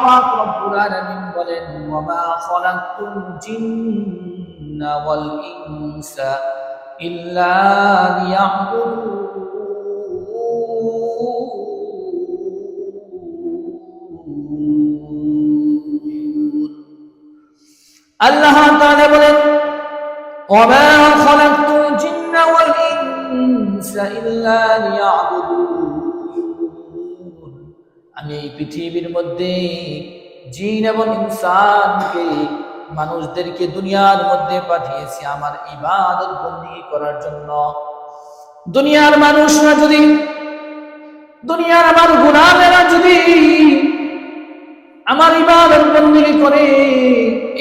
পাক রব্বুল আলামিন বলেন, ওয়া মা খালাকতুল জিন্না ওয়াল ইনসা ইল্লা লিয়াবুদুন। আল্লাহ তাআলা বলেন, ওয়া মা খালাকতুল জিন্না ওয়াল ইনসা ইল্লা লিয়াবুদুন। আমি এই পৃথিবীর মধ্যে জিন এবং ইনসানকে, মানুষদেরকে দুনিয়ার মধ্যে পাঠিয়েছি আমার ইবাদত বন্দী করার জন্য। দুনিয়ার মানুষরা যদি, দুনিয়ার আমার গোলামেরা যদি আমার ইবাদত বন্দী করে,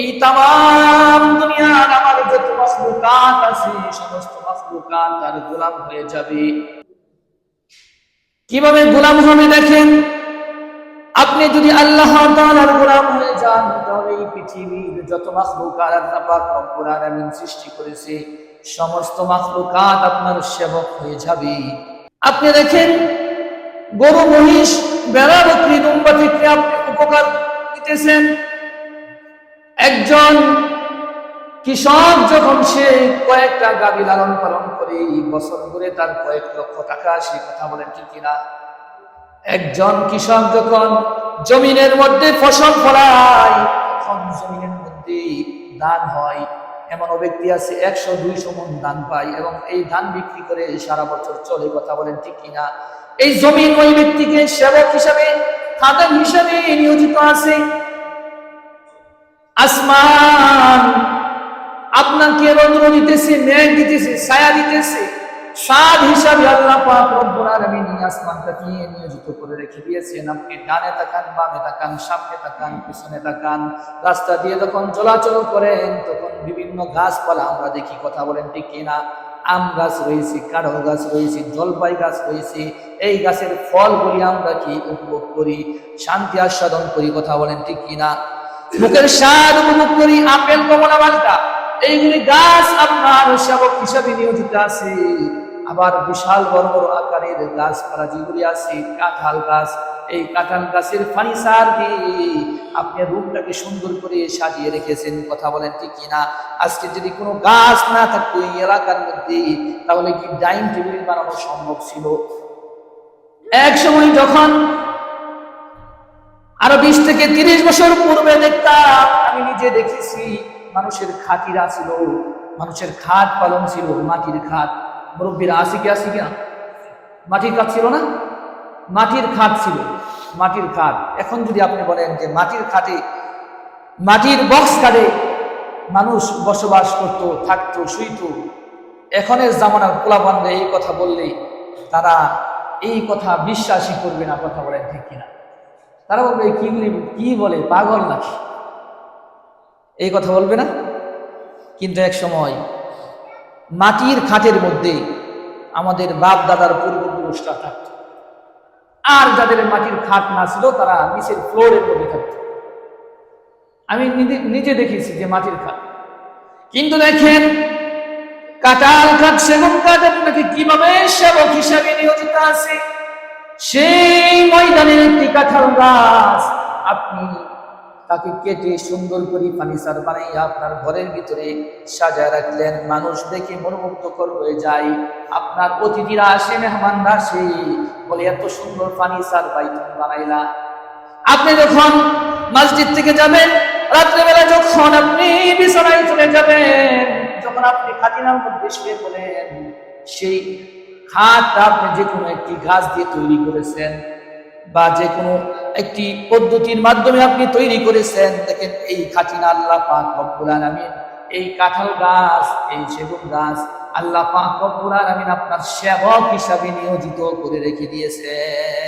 এই তামাম দুনিয়ার আমার যত মাখলুকাত আছে সমস্ত মাখলুকাত তার গোলাম হয়ে যাবে। কিভাবে গোলাম হবে দেখেন, আপনি যদি আল্লাহ তাআলার গোলাম হয়ে যান, তাহলে এই পৃথিবীর যত মাখলুকাত আল্লাহ পাক রব্বুল আলামিন সৃষ্টি করেছে সমস্ত মাখলুকাত আপনার সেবক হয়ে যাবে। আপনি দেখেন, গরু মহিষ ভেড়া বকরি দুম্বা থেকে আপনি উপকার নিতেছেন। একজন কৃষক যখন সে কয়েকটা গাভী লালন পালন করে বছর ধরে তার কয়েক লক্ষ টাকা আসে, কথা বলেন ঠিক কিনা? একজন কৃষক যখন জমিনের মধ্যে ফসল ফলায় তখন জমিনের মধ্যে ধান হয়। এমন ব্যক্তি আছে 100-200 মণ ধান পায় এবং এই ধান বিক্রি করে সারা বছর চলে, কথা বলেন ঠিক কিনা? এই জমিন ওই ব্যক্তিকে সেবক হিসাবে, খাদেম হিসাবে নিয়োজিত আছে। আসমান আপনাকে রৌদ্র দিতেছে, মেঘ দিতেছে, ছায়া দিতেছে, সাদ হিসাবে আল্লাহ পাক রব্বুল আলামিন আসমানটাকে নিয়োজিত করে রেখে দিয়েছেন। আপনি ডানে তাকান, বামে তাকান, সামনে তাকান, পিছনে তাকান, রাস্তা দিয়ে যখন চলাচল করেন তখন বিভিন্ন গাছপালা আমরা দেখি, কথা বলেন ঠিক কিনা? আম গাছ রয়েছে, কাঁঠাল গাছ রয়েছে, জলপাই গাছ রয়েছে। এই গাছের ফলগুলি আমরা কি উপভোগ করি, শান্তি আস্বাদন করি, কথা বলেন ঠিক কিনা? মুখের স্বাদ উপভোগ করি, আপেল, কমলা, মালটা, এইগুলি গাছ আপনার সেবক হিসাবে নিয়োজিত আছে। আবার বিশাল বড় বড় আকারের গাছপালা যেগুলি আছে, কাঁঠাল গাছ, এই কাঁঠাল গাছের ফার্নিচার দিয়ে আপনি রূপটাকে সুন্দর করে সাজিয়ে রেখেছেন, কথা বলেন ঠিক কিনা? আজকে যদি কোনো গাছ না থাকতো এই এলাকার মধ্যে, তাহলে কি ডাইনিং টেবিল বানানো সম্ভব ছিল? এক সময় যখন আরো 20-30 বছর পূর্বে দেখতাম, আমি নিজে দেখেছি, মানুষের খাটিরা ছিল, মানুষের খাট পালন ছিল, মাটির খাট। মুরব্বীরা আসি কি না? মাটির খাট ছিল না? মাটির খাট ছিল, মাটির খাট। এখন যদি আপনি বলেন যে মাটির খাটে, মাটির বক্স খাটে মানুষ বসবাস করত, থাকতো, শুইত, এখনের জামানার পোলাপানরা এই কথা বললে তারা এই কথা বিশ্বাসই করবে না, কথা বলেন ঠিক কিনা? তারা বলবে কি বলে, পাগল নাকি, এই কথা বলবে না? কিন্তু এক সময় মাটির খাটের মধ্যে আমাদের বাপ দাদার পূর্বপুরুষরা থাকত, আর যাদের মাটির খাট না ছিল তারা নিচের ফ্লোরের মধ্যে থাকত। আমি নিজে দেখেছি যে মাটির খাট। কিন্তু দেখেন, কাঁঠাল খাট, সেগুন কাঠ আপনাকে কিভাবে সেবক হিসাবে নিয়োজিত আছে। সেই ময়দানের একটি কাঁঠাল গাছ আপনি তাকে কেটে সুন্দর করে ফার্নিচার বানাইয়া আপনার ঘরের ভিতরে সাজায় রাখলেন। মানুষ দেখে মনোমুগ্ধকর হয়ে যায়। আপনার অতিথিরা আসে, মেহমানরা আসে, বলে এত সুন্দর ফার্নিচার বানাইলা। আপনি যখন মসজিদ থেকে যাবেন, রাত্রেবেলা যখন আপনি বিছানায় চলে যাবেন, যখন আপনি খাটিনার মধ্যে শুয়ে পড়েন, সেই খাটটা আপনি যে কোনো একটি গাছ দিয়ে তৈরি করেছেন বা যে কোনো একটি পদ্ধতির মাধ্যমে আপনি তৈরি করেছেন, দেখেন এই খাটিনা আল্লাহ পাক রব্বুল আলামিন, এই কাঁঠাল গাছ, এই সেগুন গাছ আল্লাহ পাক রব্বুল আলামিন আপনার সেবক হিসাবে নিয়োজিত করে রেখে দিয়েছেন।